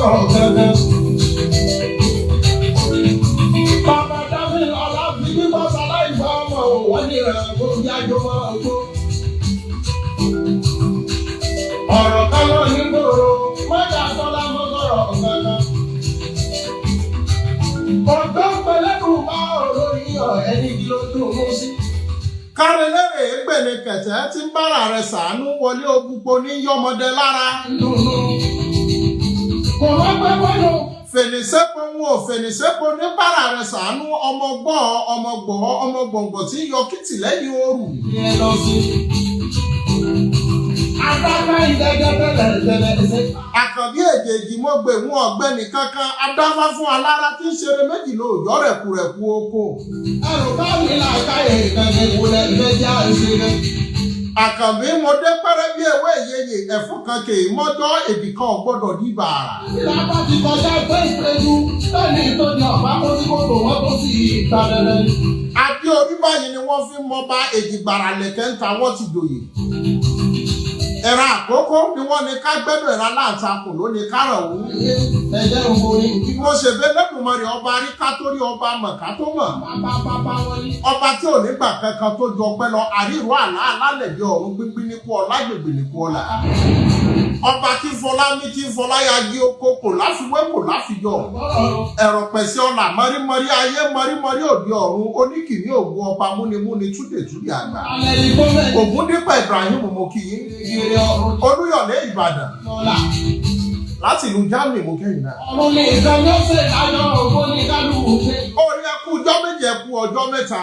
sọ̀rọ̀ gẹ́gẹ́. Bàbá Dáfíd ọ̀la fi bíbọ́ sáláìfà ọmọ òwò ní ìrànwọ́ yájọ́ máa gbó. Ọ̀rọ̀ kan lọ ní gbòòrò, mọ́jà tọ́lá mọ́ sọ̀rọ̀ gẹ́gẹ́. Ọ̀dọ́ pẹ̀lẹ́kù bá olórí ẹni kí ló dùn mú sí. Kárẹ́lẹ́rè gbèlè kẹ̀tẹ́ tí ń bára rẹ̀ sàánú wọlé ògùnpọ̀ ní yọmọdé lára. Kò wọ́n pẹ́ wọ́nù. Fènìṣẹ́pọ̀ ń wò fènìṣẹ́pọ̀ ní bára rẹ̀ sàánú ọmọ gbọ̀ngbọ̀ tí yọ kìtì lẹ́yìn ooru. Àkànbí èjèèjì mo gbè wọn ọ̀gbẹ́ni kankan adáfá fún alára tí ń ṣeré méjì lóòjọ́ rẹ̀kúrẹ̀kú oko. Ẹrù bá mi là káyè ìkànnì ìwòlẹ̀ ìfẹ́jà ìṣeré. Àkànbí mo dé pẹ́rẹ́ bí ewé ìyeyè ẹ̀fún kan kè é mọ́jọ́ èdè kan gbọ́dọ̀ ní bàrà. Ìlàpá ti kọjá pé ìpéjú lẹ́ni tó di ọ̀pá tó ti kókò wọ́n tó sì ta dandan. Àbí orí báyìí ni wọ́n fi mọ bá èjìgbàrà lẹ̀kẹ́ ń ta wọ́n ti dòye. Ẹ̀rọ àkókò ni wọ́n ní ká gbẹ́dọ̀ ẹ̀rọ aláǹtakùn ló ní kárọ̀ òun. Ẹ̀jẹ̀ ògbóni. Mo ṣe bẹ́ẹ̀ lẹ́kùnmọ́rẹ́ ọba rí ká tó rí ọba mọ̀ ká tó mọ̀. Ọba tí ò ní gbà kankan tó ju ọpẹ́ lọ àríwá àlá alálẹ̀dẹ̀ ọ̀run gbígbí ní kú ọlá gbègbè ní kú ọlá. Ọba tí fọlá ní tí fọlá ya gé oko kò láfiwé kò láfiyọ̀. Ẹ̀rọ pẹ̀sẹ̀ ọ̀là mọ́rímọ́rí ayé mọ́rímọ́rí òde ọ̀run oníkìní ògùn ọba múnimúni túdètúdè àgbà. Ògún dípẹ̀ Ibrahim mo kì í. Olúyọ̀lé Ìbàdàn. Láti ìlú Germany mo kẹ́yìn náà. Ọ̀run ni ìdájọ́ ṣe ìdájọ́ ògbó ní kálukú ṣe. Orí ẹkú ọjọ́ méje ẹkú ọjọ́ mẹ́ta.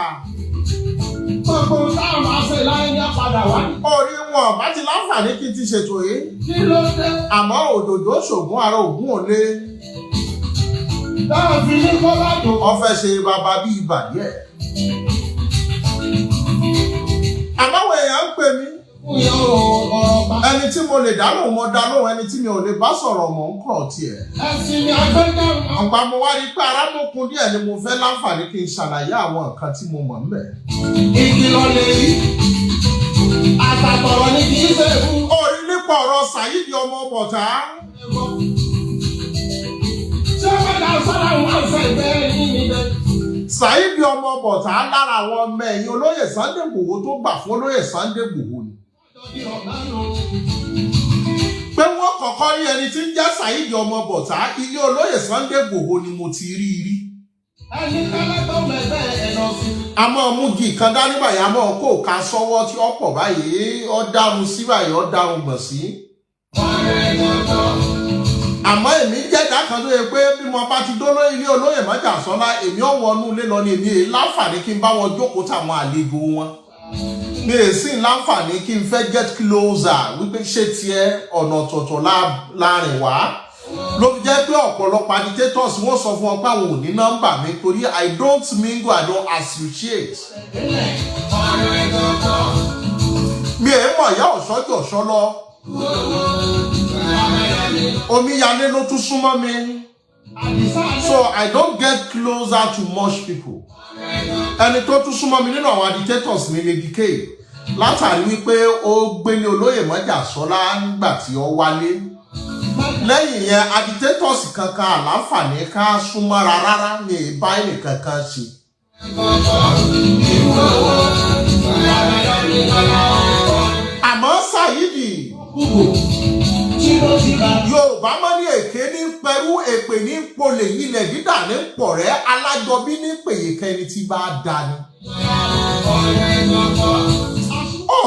Gbogbo táwọn máa ṣe láyé ní àpadà wá. Orí wọn bá ti láǹfààní kí n ti ṣètò yìí. Kí ló dé? Àmọ́ òdòdó ṣògùn ara ògùn òlé. Táwọn fi ní kó bá dùn. Wọ́n fẹ́ ṣe bàbá bí ibà díẹ̀. Àbáwọ̀ èèyàn ń pè mí. Ẹni tí mo lè dá lóhùn mo dá lóhùn ẹni tí mi ò lè bá sọ̀rọ̀ mọ̀ ń kọ̀ tiẹ̀. Ẹ̀sìn ni agbẹ́jọ́ mọ̀. Ọ̀pá mo wá rí pé arámọ́kun díẹ̀ ni mo fẹ́ láǹfààní kí n ṣàlàyé àwọn nǹkan tí mo mọ̀ ń bẹ̀. Ìkìlọ̀ lè rí. Àtàtọ̀rọ̀ ni kì í ṣe fún. Orí nípa ọ̀rọ̀ Sàyídì ọmọ Bọ̀tá. Ṣé wọ́n dá sọ́dọ̀ wọn ṣe ìbẹ̀rẹ̀ yín níbẹ̀? Sàyídì ọmọ Bọ̀tá lára àwọn ọmọ ẹ̀yìn olóyè Sunday Igboho tó gbà fún olóyè Sunday Igboho ni. Pé wọ́n kọ́kọ́ rí ẹni tí ń jẹ́ Sàyídì ọmọ Bọ̀tá ilé olóyè Sunday Igboho ni mo ti rí rí. Ẹni kẹ́lẹ́ tó mẹ́fẹ́ ẹ̀ lọ sí. A máa mú gi kan dání báyìí, a máa kó ká sọ́wọ́ tí ó pọ̀ báyìí, ó dárun sí báyìí, ó dárun gbọ̀n sí. Àmọ́ èmi jẹ́dá kan tó yẹ pé bí mo bá ti dóló ilé olóyè mọ́jà sọ́lá, èmi ò wọnú ilé lọ ní èmi láǹfààní kí n bá wọn jókòó táwọn àlejò wọn. Mi è sí láǹfààní kí n fẹ́ get closer wípé ṣé tiẹ̀ ọ̀nà ọ̀tọ̀ọ̀tọ̀ láàrin wá. Ló fi jẹ́ pé ọ̀pọ̀lọpọ̀ agitators wọ́n sọ fún wọn pé àwọn ò ní nọ́mbà mi torí I don't mingle, I don't associate. Mi è mọ̀ ìyá ọ̀ṣọ́jọ́ ọ̀ṣọ́ lọ. Omíyalé ló tún súnmọ́ mi. So I don't get closer to much people. Ẹni tó tún súnmọ́ mi nínú àwọn agitators ní Lady K látàrí wípé ó gbélé olóyè mọ́jà sọ́lá nígbà tí ó wálé. Lẹ́yìn yẹn agitators kankan àláǹfààní ká súnmọ́ra rárá ní ìbáyìí kankan ṣe. Àmọ́ Sàyídì Yorùbá máa ní èké ní pẹ̀rú èpè ní polè ilẹ̀ dídà ní pọ̀rẹ́ alájọbí ní pèyèkẹ́ni tí bá dání.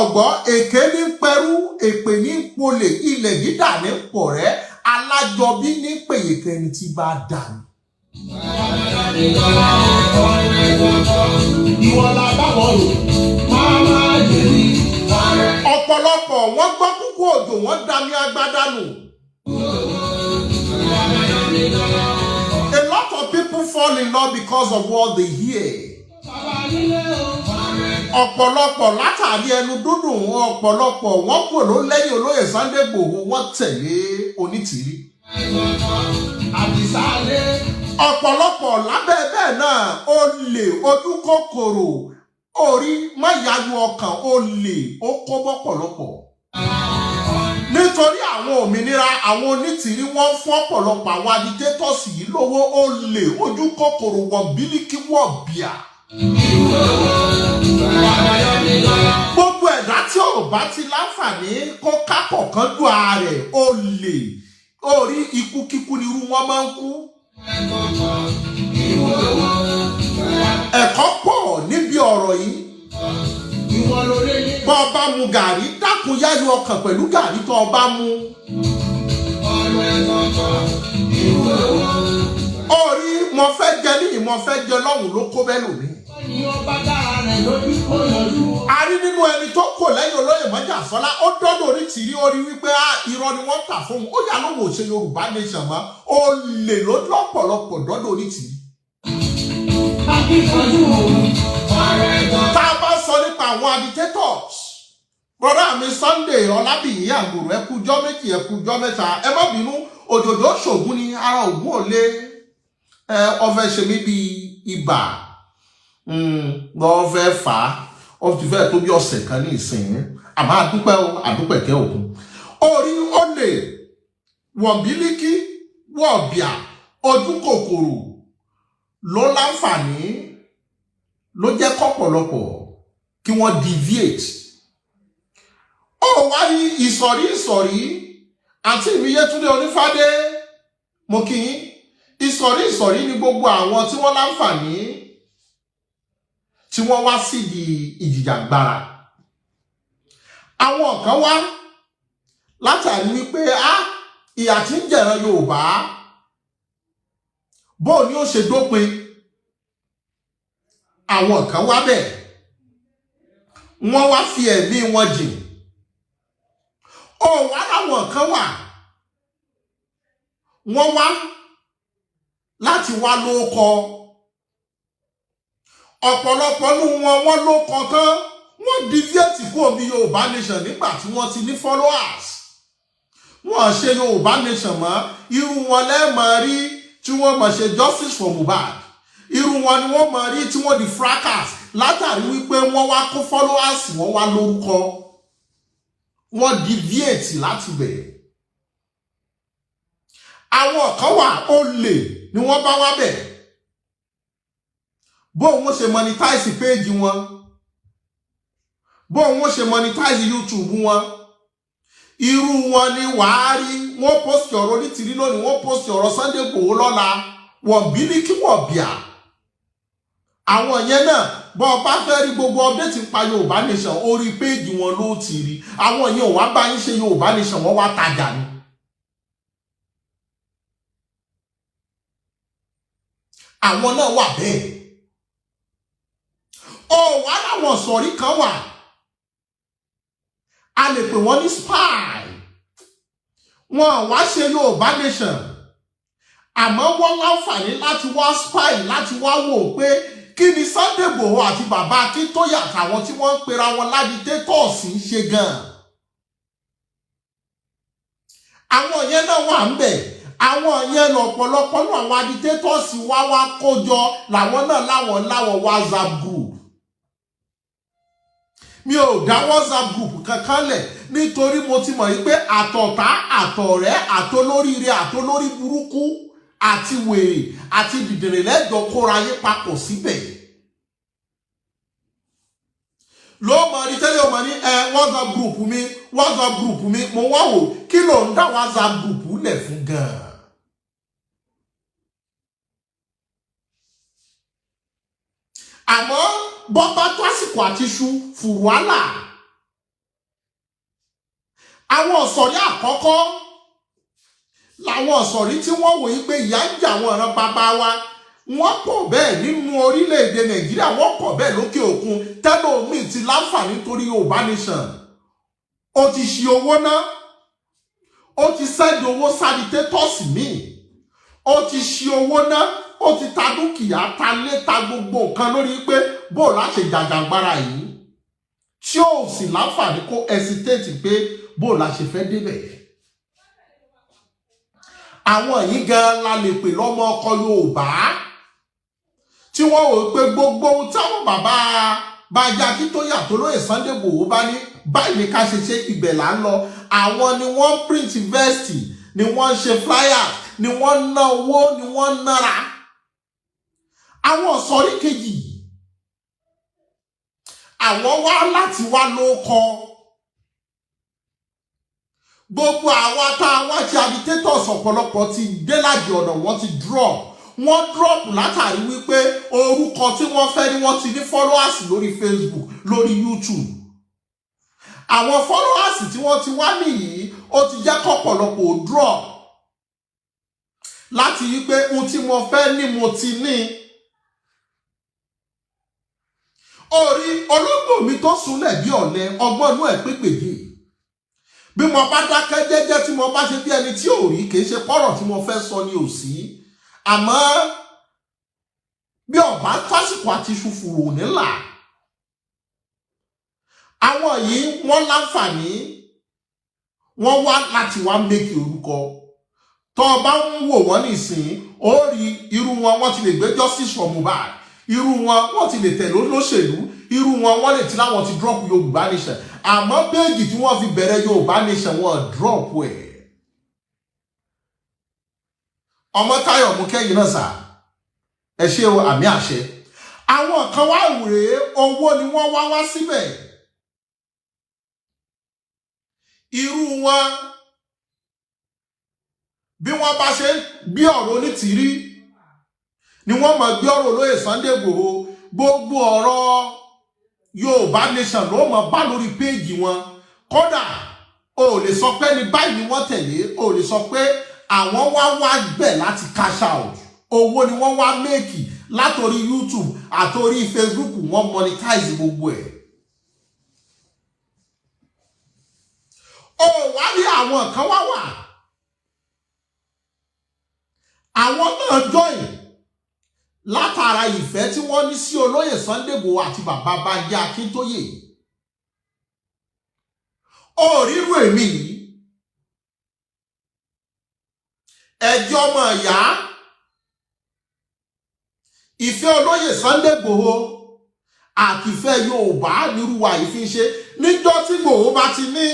Ọ̀gbọ́n èké ní pẹ̀rú èpè ní polè ilẹ̀ dídà ní pọ̀rẹ́ alájọbí ní pèyèkẹ́ni tí bá dání. Ìwọ̀lá báwọ̀ lò, máa máa jèrí. Ọ̀pọ̀lọpọ̀ wọ́n gbọ́ kúkú òjò wọ́n dami agbádá nù. A lot of people fall in love because of what they hear. Ọ̀pọ̀lọpọ̀ látàrí ẹnu dúdùn wọn ọ̀pọ̀lọpọ̀ wọ́n kò ló lẹ́yìn olóyè Sunday Igboho wọ́n tẹ̀lé Onítìrí. Ọ̀pọ̀lọpọ̀ lábẹ́ bẹ́ẹ̀ náà olè ojú kòkòrò orí máyàlú ọkàn olè ó kó bọ́pọ̀lọpọ̀. nítorí àwọn òmìnira àwọn onítìrí wọ́n fún ọ̀pọ̀lọpọ̀ àwọn agitators yìí lówó olè ojú kòkòrò wọ̀ bílíkì wọ̀ bíà. Gbogbo ẹ̀dá tí ò bá ti láǹfààní kó kápọ̀ kan dùn ààrẹ olè orí ikú kíkú ni irú wọn máa ń kú. Ẹ̀kọ́ pọ̀ níbi ọ̀rọ̀ yìí. Bọ́ ọba mu gàrí dákun yáyọ ọkàn pẹ̀lú gàrí tó ọba mu. Orí mo fẹ́ jẹ níyì mo fẹ́ jẹ lọ́hùn ló kó bẹ́ẹ̀ lòmí. A rí nínú ẹni tó kò lẹ́yìn olóyè mọ́jà Sọ́lá ó dọ́dọ̀ Onítìrí orí wípé irọ́ ni wọ́n tà fún un ó yà lóhùn òṣè Yorùbá nation mọ́ ó lè ló lọ́pọ̀lọpọ̀ dọ́dọ̀ Onítìrí. Tá a bá sọ nípa àwọn agitators brother mi Sunday Ọlábìyí Àgbòrò ẹkùjọ́ méjì ẹkùjọ́ mẹ́ta ẹ má bínú òjòjò ṣògùn ni ara ògùn ò lé ọfẹ ṣe mí bíi ibà wọ́n fẹ́ fà á ó ti fẹ́ tó bí ọ̀sẹ̀ kan ní ìsìn àmọ́ àdúpẹ̀kẹ́ òkun orí ó lè wọ̀nbílíkì wọ̀bìà ojú kòkòrò ló láǹfààní ló jẹ́ kọ́pọ̀lọpọ̀ kí wọ́n deviate. Ó wá ní ìsọ̀rí àti Ìmíyétúndé Onífádé mo kí yín ìsọ̀rí ni gbogbo àwọn tí wọ́n láǹfààní tí wọ́n wá sí di ìjìjàgbara. Àwọn kan wá látàrí wípé ìyà tí ń jẹ̀ràn Yorùbá bó ni ó ṣe dópin. Àwọn kan wá bẹ́ẹ̀ wọ́n wá fi ẹ̀mí wọn jìn. Ó wá láwọn kan wà wọ́n wá láti wá lóókọ. Ọ̀pọ̀lọpọ̀ nínú wọ́n lóókọ tán wọ́n deviate kó omi Yorùbá nation nígbà tí wọ́n ti ní followers. Wọ́n ṣe Yorùbá nation mọ́ irú wọn lẹ́ẹ̀mọ́ rí tí wọ́n mọ̀ ṣe justice for Mohbad. Irú wọn ni wọ́n mọ̀ rí tí wọ́n di fracas látàrí wípé wọ́n wá kó followers wọ́n wá lórúkọ. Wọ́n deviate láti bẹ̀rẹ̀. Àwọn kan wà olè ni wọ́n bá wá bẹ̀. Bó wọ́n ṣe monetize page wọn. Bó wọ́n ṣe monetize YouTube wọn. Irú wọn ni wàá rí wọ́n post ọ̀rọ̀ Onítìrí lónìí wọ́n post ọ̀rọ̀ Sunday Igboho lọ́la wọ́n bílíkì wọ́n bíà. Àwọn yẹn náà bọ́ bá fẹ́ rí gbogbo update pa Yorùbá nation orí péèjì wọn ló ti rí. Àwọn yẹn ò wá bá yín ṣe Yorùbá nation wọ́n wá tajà ni. Àwọn náà wà bẹ́ẹ̀. Ó wá láwọn sọ̀rí kan wà. A lè pè wọ́n ní spy. Wọ́n wá ṣe Yorùbá nation. Àmọ́ wọ́n láǹfààní láti wá spy láti wá wò pé kí ni Sunday Igboho àti bàbá Akíntóyè àtàwọn tí wọ́n ń pera wọn l'agitators ń ṣe gan. Àwọn yẹn náà wà ń bẹ̀. Àwọn yẹn lọ́pọ̀lọpọ̀ náà àwọn agitators wá kójọ làwọn náà láwọn WhatsApp group. Mi ò dá WhatsApp group kankan lẹ̀ nítorí mo ti mọ̀ wípé àtọ̀tá àtọ̀rẹ́ àtolóríire àtolórí burúkú àti wèrè àti dìdìrì lẹ́jọ́ kóra yé papọ̀ síbẹ̀. Ló mọ̀ ní tẹ́lẹ̀ ọmọ ní WhatsApp group mi mo wá wò kí ló ń dá WhatsApp group lẹ̀ fún gan-an. Àmọ́ bọ́bá tó àsìkò àti ṣu fùrùwálà. Àwọn ọ̀sọ̀rí àkọ́kọ́ làwọn ọ̀sọ̀rí tí wọ́n wòye pé ìyà ń jà àwọn ọ̀ràn bàbá wa wọ́n pọ̀ bẹ́ẹ̀ nínú orílẹ̀-èdè Nàìjíríà wọ́n pọ̀ bẹ́ẹ̀ lókè òkun tẹ́lómi ti láǹfààní torí Yorùbá nation. Ó ti ṣi owó ná ó ti sẹ́ẹ̀dì owó agitators míì ó ti ṣi owó ná ó ti ta dúkìá ta lé ta gbogbo nǹkan lórí pé bó láṣẹ jàjàgbara yìí tí ó sì láǹfààní kó hesitate pé bó láṣẹ fẹ́ débẹ̀. Àwọn yìí gan la lè pè lọ́mọ ọkọ Yorùbá tí wọ́n wò pé gbogbo ohun táwọn bàbá Akíntóyè àtolóyè Sunday Igboho bá ní báyìí ní ká ṣe ibẹ̀ là ń lọ. àwọn ni wọ́n print vest, ni wọ́n ṣe flyer, ni wọ́n ná owó, ni wọ́n nára. Àwọn sọ̀rí kejì, àwọn wá láti wá lóko. Gbogbo àwọn táwọn ti agitators ọ̀pọ̀lọpọ̀ ti dé láti ọ̀nà wọ́n ti drop. Wọ́n drop látàrí wípé orúkọ tí wọ́n fẹ́ ni wọ́n ti ní followers lórí Facebook, lórí YouTube. Àwọn followers tí wọ́n ti wá nìyí, ó ti jẹ́ kọ́pọ̀lọpọ̀ drop. Láti wípé ohun tí mo fẹ́ ní mo ti ní. Orí ológbò mi tó súnlẹ̀ bí ọ̀lẹ, ọgbọ́n inú ẹ̀ pépèdé. Bí mo bá dákẹ́ jẹ́jẹ́ tí mo bá ṣe bí ẹni tí ò rí, kìí ṣe pọ́rọ̀ tí mo fẹ́ sọ ni ò sí. Àmọ́ bí ọba tásìkò àti ṣùfùrù nílà, àwọn yìí wọ́n láǹfààní, wọ́n wá láti wá mékì orúkọ. Tó bá ń wò wọ́n nísìn, ó rí irú wọn wọ́n ti lè gbé justice for Mohbad, irú wọn wọ́n ti lè tẹ̀lé olóṣèlú, irú wọn wọ́n lè ti láwọn ti drop Yorùbá Nation. Àmọ́ péjì tí wọ́n fi bẹ̀rẹ̀ Yorùbá Nation wọ́n drop ẹ̀. Ọmọ Táyọ̀ mú kẹ́yìn náà sà, ẹ ṣé o, àmì àṣẹ. Àwọn kan wá rèé, owó ni wọ́n wá síbẹ̀. Irú wọn bí wọ́n bá ṣe gbé ọ̀rọ̀ Onítìrí ni wọ́n máa gbé ọ̀rọ̀ olóyè Sunday Igboho. Gbogbo ọ̀rọ̀ Yorùbá Nation ló máa bá lórí péjì wọn. Kódà o lè sọ pé ní báyìí ni wọ́n tẹ̀lé, o lè sọ pé àwọn wá gbẹ̀ láti cash out. Owó ni wọ́n wá méèkì látorí YouTube àtorí Facebook, wọ́n monetize gbogbo ẹ̀. Ó wá ní àwọn kan wà. Àwọn náà join látara ìfẹ́ tí wọ́n ní sí olóyè Sunday Igboho àti bàbá Bánjí Akíntóyè. Ó rírú èmi yìí. Ẹjọ́ ọmọ ìyá, ìfẹ́ olóyè Sunday Igboho àti ìfẹ́ Yorùbá nírúwà ìfi ṣe. Níjọ́ tí Igboho bá ti ní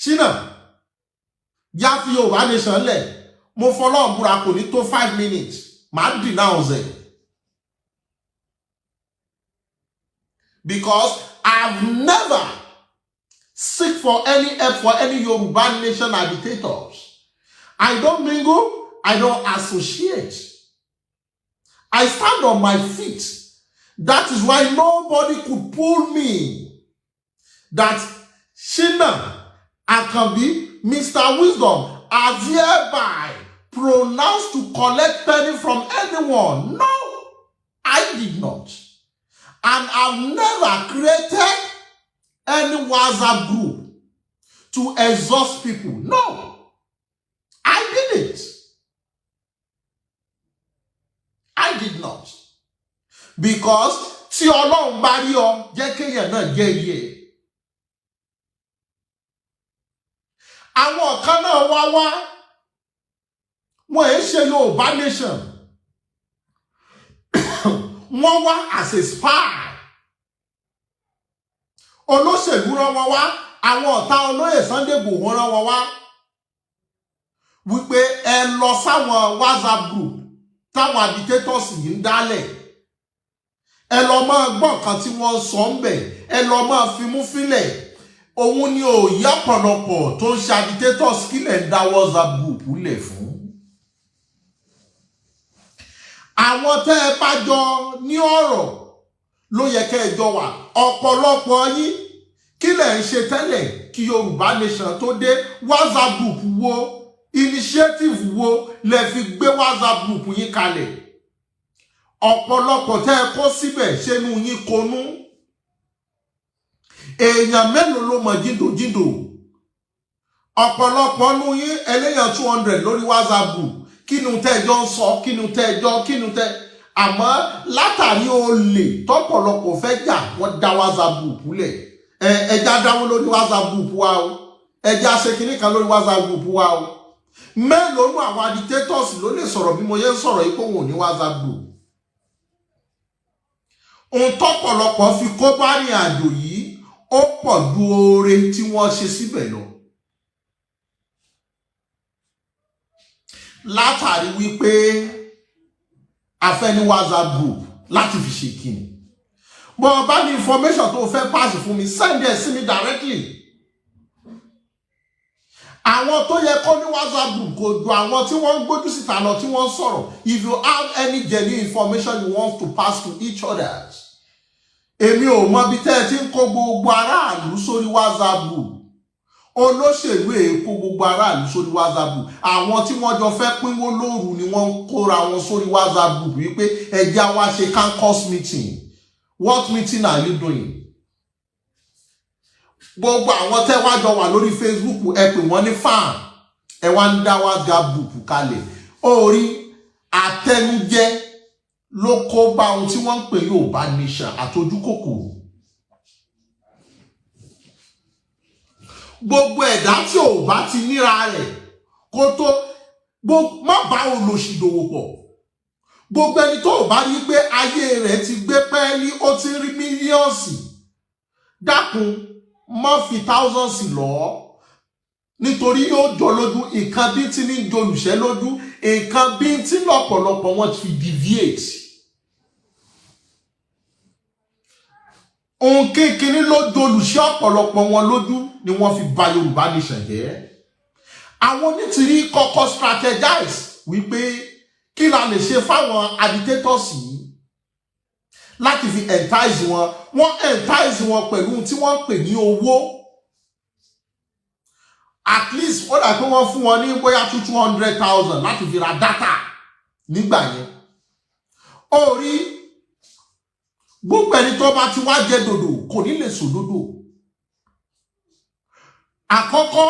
Ṣínà já fi Yorùbá Nation lẹ̀, mo fọlọ́run búra kò ní tó 5 minutes, màá denounce ẹ̀. Because I've never seek for any help for any Yorùbá Nation agitators. I don't mingle, I don't associate. I stand on my feet. That is why nobody could pull me. That Shina, Akanbi, Mr. Wisdom are hereby pronounced to collect penny from anyone. No, I did not. And I've never created any WhatsApp group to exhaust people. No. I didn't. I did not. Because tí Ọlọ́run bá rí ọ, jẹ́ kéèyàn náà jẹ́ iye. Àwọn kan náà wá, wọ́n ẹ̀ ṣe Yorùbá Nation. Wọ́n wá as a spy. Olóṣèlú rán wọn wá, àwọn ọ̀tá olóyè Sunday Igboho rán wọn wá. Wípé ẹ lọ sáwọn WhatsApp group táwọn agitators yìí ń dálẹ̀. Ẹ lọ máa gbọ́ nǹkan tí wọ́n sọ ń bẹ̀. Ẹ lọ máa fimú fílẹ̀. Òun ni òye ọ̀pọ̀lọpọ̀ tó ń ṣe agitators kílẹ̀ ń dá WhatsApp group lẹ̀ fún. Àwọn tẹ́ ẹ bá jọ ní ọ̀rọ̀ ló yẹ kẹ́ ẹ jọ wà. Ọ̀pọ̀lọpọ̀ yín kílẹ̀ ń ṣe tẹ́lẹ̀ kí Yorùbá Nation tó dé. WhatsApp group wo, initiative wo lẹ fi gbé WhatsApp group yín kalẹ̀. Ọ̀pọ̀lọpọ̀ tẹ́ ẹ kó síbẹ̀ ṣẹ́nu yín konú. Èèyàn mélòó ló mọ̀ jíndòjíndò? Ọ̀pọ̀lọpọ̀ nú yín ẹlẹ́yàn 200 lórí WhatsApp group. Kínú tẹ́jọ́ ń sọ, kínú tẹ́. Àmọ́ látàrí olè tọ́pọ̀lọpọ̀ fẹ́ jà, wọ́n dá WhatsApp group lẹ̀. Ẹja dáwó lórí WhatsApp group wa o. Ẹja ṣe kinní kan lórí WhatsApp group wa o. Mélòó nú àwọn agitators ló lè sọ̀rọ̀ bí mo yẹ ń sọ̀rọ̀ yìí pé òun ò ní WhatsApp group. Ohun tọ́pọ̀lọpọ̀ fi kó bá rìn àjò yìí ó pọ̀ ju oore tí wọ́n ṣe síbẹ̀ lọ. látàrí wípé a fẹ́ ní WhatsApp group láti fi ṣe kíni. But bá ní information tó fẹ́ pass fún mi, send it sí mi directly. Àwọn tó yẹ kó ní WhatsApp group kò ju àwọn tí wọ́n ń gbójú síta lọ tí wọ́n sọ̀rọ̀. If you have any genuine information you want to pass to each other, èmi ò mọ bí tẹ́ ẹ ti ń kó gbogbo aráàlú sórí WhatsApp group. Olóṣèlú èkó gbogbo aráàlú sórí WhatsApp group. Àwọn tí wọ́n jọ fẹ́ pínwó lóru ni wọ́n ń kóra wọn sórí WhatsApp group wípé ẹ jẹ́ wá ṣe campus meeting. What meeting are you doing? Gbogbo àwọn tẹ́ wá jọ wà lórí Facebook ẹ pè wọ́n ní fan. Ẹ wá ń dá WhatsApp group kalẹ̀. Orí àtẹnujẹ ló kó bá ohun tí wọ́n ń pè Yorùbá nation àtojú kòkòrò. Gbogbo ẹ̀dá tí ò bá ti níra rẹ̀ kó tó má bá olòṣì dòwò pọ̀. Gbogbo ẹni tó bá rí pé ayé rẹ̀ ti gbé pẹ́ẹ́lí ó ti rí mílíọ̀nsì, dákun má fi thousands lọ nítorí yóò jọ lójú. Nǹkan bí tí ní jolùṣẹ́ lójú, nǹkan bí tí lọ́pọ̀lọpọ̀ wọn fi deviate. Ohun kékeré ló jolùṣẹ́ ọ̀pọ̀lọpọ̀ wọn lójú ni wọ́n fi bà Yorùbá nation jẹ́. Àwọn Onítìrí kọ́kọ́ strategize wípé kí la lè ṣe fáwọn agitators yìí láti fi entice wọn. Wọ́n entice wọn pẹ̀lú tí wọ́n pè ní owó. At least ó dà pé wọ́n fún wọn ní bóyá 200,000 láti fi ra data nígbà yẹn. Ó rí gbogbo ẹni tó bá ti wá jẹ dòdò kò ní lè sòdodo. Àkọ́kọ́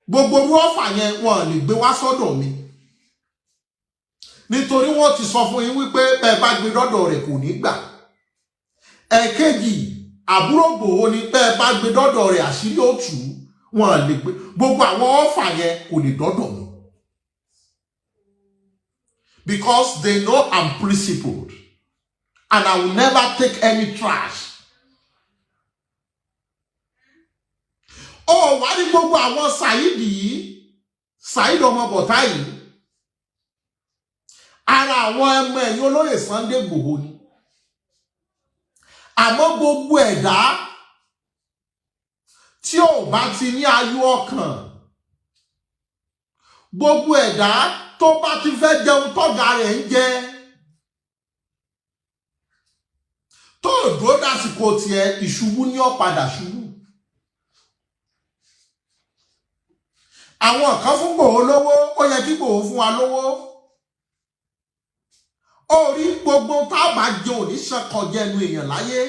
gbogbo rọ́fà yẹn wọ́n lè gbé wá sọ́dọ̀ mi. Nítorí wọ́n ti sọ fún yín wípé ẹ bá gbé dọ́dọ̀ rẹ̀ kò ní gbà. Ẹ̀kejì, àbúrò Ìgbòho ni pé ẹ bá gbé dọ́dọ̀ rẹ̀ àṣírí ó tú. Wọ́n lè gbé gbogbo àwọn ọ́fà yẹn kò lè dọ́dọ̀ mi. Because they know I'm principled and I will never take any trash. Wá ní gbogbo àwọn Saheed yìí, Saheed ọmọ bọ̀tá yìí, ara àwọn ẹmọ ẹ̀yìn olóyè Sunday Igboho ni. Àmọ́ gbogbo ẹ̀dá tí ò bá ti ní ayọ̀ ọkàn, gbogbo ẹ̀dá tó bá ti fẹ́ jẹun tọ́gà rẹ̀ ń jẹ, tó dúró dásìkò tiẹ̀, ìṣubú ní ó padà ṣubú. Àwọn kan fún Igboho lówó, ó yẹ kí Igboho fún wa lówó. Orí gbogbo tá bá jẹ òní ṣẹ̀kọ̀ jẹnu èèyàn láyé.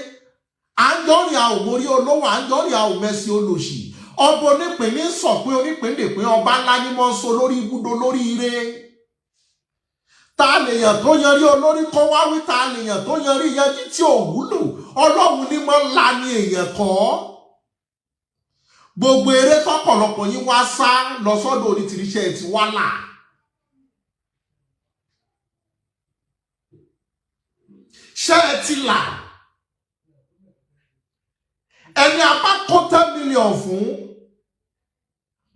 À ń jọ́rìn a ò mórí olówó, à ń jọ́rìn a ò mẹ́sì olòṣì. Ọba onípín ní sọ pé onípín lè pín ọba ńlá ní mọ́ so lórí ibùdó lórí ire. Ta lèèyàn tó yanrí olórí kó wá wí, ta lèèyàn tó yanrí yanjú tí ò wúlò. Ọlọ́run ní mọ́ ńlá ni èèyàn kọ́. Gbogbo eré tọ́pọ̀lọpọ̀ yín wá sá lọ sọ́dọ̀ Onítìrí iṣẹ́ ti wá là. Ṣé ẹ ti là? Ẹni a bá kó 10 million fún,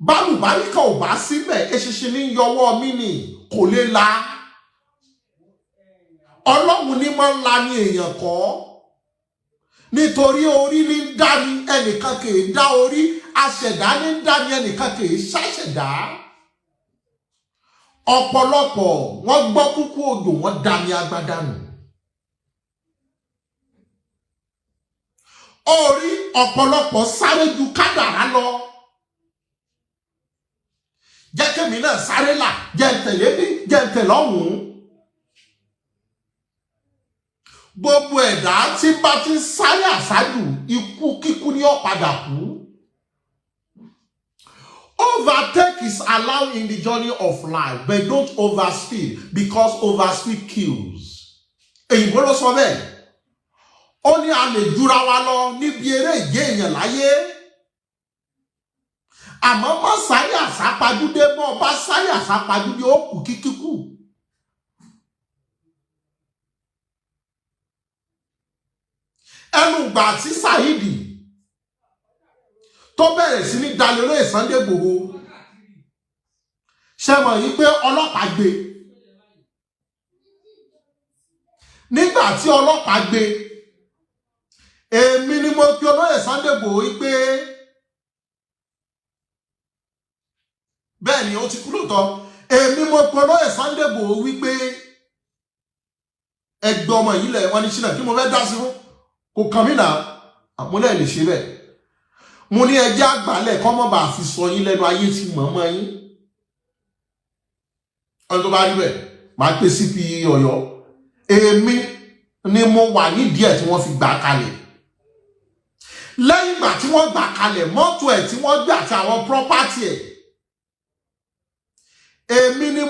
bálùbáríkà ò bá síbẹ̀, eṣinṣin ní yọwọ́ mi ni kò lè la. Ọlọ́run ní máa ń la ní èèyàn kọ́. Nítorí orí ní dá ní ẹnìkan kìí dá orí, aṣẹ̀dá ní dá ní ẹnìkan kìí ṣàṣẹ̀dá. Ọ̀pọ̀lọpọ̀ wọ́n gbọ́ kúkú odò, wọ́n dá ní agbádá nù. Orí ọ̀pọ̀lọpọ̀ sáré ju kádàrá lọ. Jẹ́ kémi náà sáré là, jẹ́ tẹ̀lé bí, jẹ́ tẹ̀lé ọ̀hún. Gbogbo ẹ̀dá tí bá ti sáré àsájù, ikú kíkú ní ó padà kú. Overtake is allowed in the journey of life, but don't overspeed, because overspeed kills. Èyìnbó ló sọ bẹ́ẹ̀. Ó ní a lè jura wa lọ níbi eré ìje èèyàn láyé. Àmọ́ má sáré àsápajúdé, bọ́ bá sáré àsápajúdé ó kù kíkíkù. Ẹnu gbà tí Saheed tó bẹ̀rẹ̀ sí ní dalẹ̀ olóyè Sunday Igboho. ṣé mọ̀ yìí pé ọlọ́pàá gbé nígbà tí ọlọ́pàá gbé èmi ni mo fi olóyè Sunday Igboho wípé bẹ́ẹ̀ ni ó ti kú lóòótọ́ èmi mo fi olóyè Sunday Igboho wípé ẹgbẹ́ ọmọ yìí lẹ̀ wọ́n ní ṣínà kí mo fẹ́ dá sí fún kò kàn mí náà àmúlẹ̀ lè ṣe bẹ́ẹ̀ mo ní ẹjẹ́ àgbàlẹ̀ kọ́ mọ́ bá fi sọ yín lẹ́nu ayé tí mọ̀ọ́mọ́ yín ọdún tó bá rí bẹ́ẹ̀ máa pè CP Ọ̀yọ́ èmi ni mo wà nídìí ẹ̀ tí wọ́n fi gbà kalẹ̀ lẹ́yìn ìgbà tí wọ́n gbà kalẹ̀ mọ́tò ẹ̀ tí wọ́n gbà àti àwọn property ẹ̀ èmi ni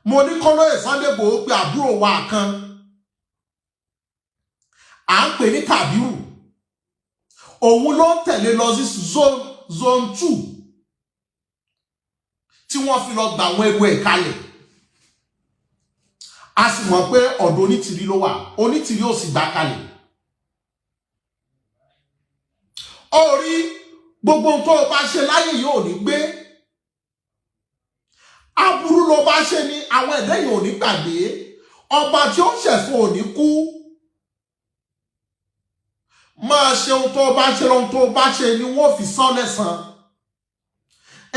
mo ní kọ́lóyè Sunday Igboho pé àbúrò wa kan à ń pè ní Kàbírù òun ló ń tẹ̀lé lọ sí zone 2 tí wọ́n fi lọ gbà àwọn ẹrù ẹ̀ kalẹ̀ a sì mọ̀ pé ọ̀dọ̀ Onítìrí ló wà Onítìrí ò sì gbà kalẹ̀ orí gbogbo tó o bá ṣe láyé yóò ní gbé aburú ló bá ṣe ní àwọn ẹ̀dá yìí ò ní gbàgbé ọba tí ó ṣẹ̀fún ò ní kú máa ṣe ohun tó bá ṣe ohun tó bá ṣe ni wọ́n fi san lẹ́san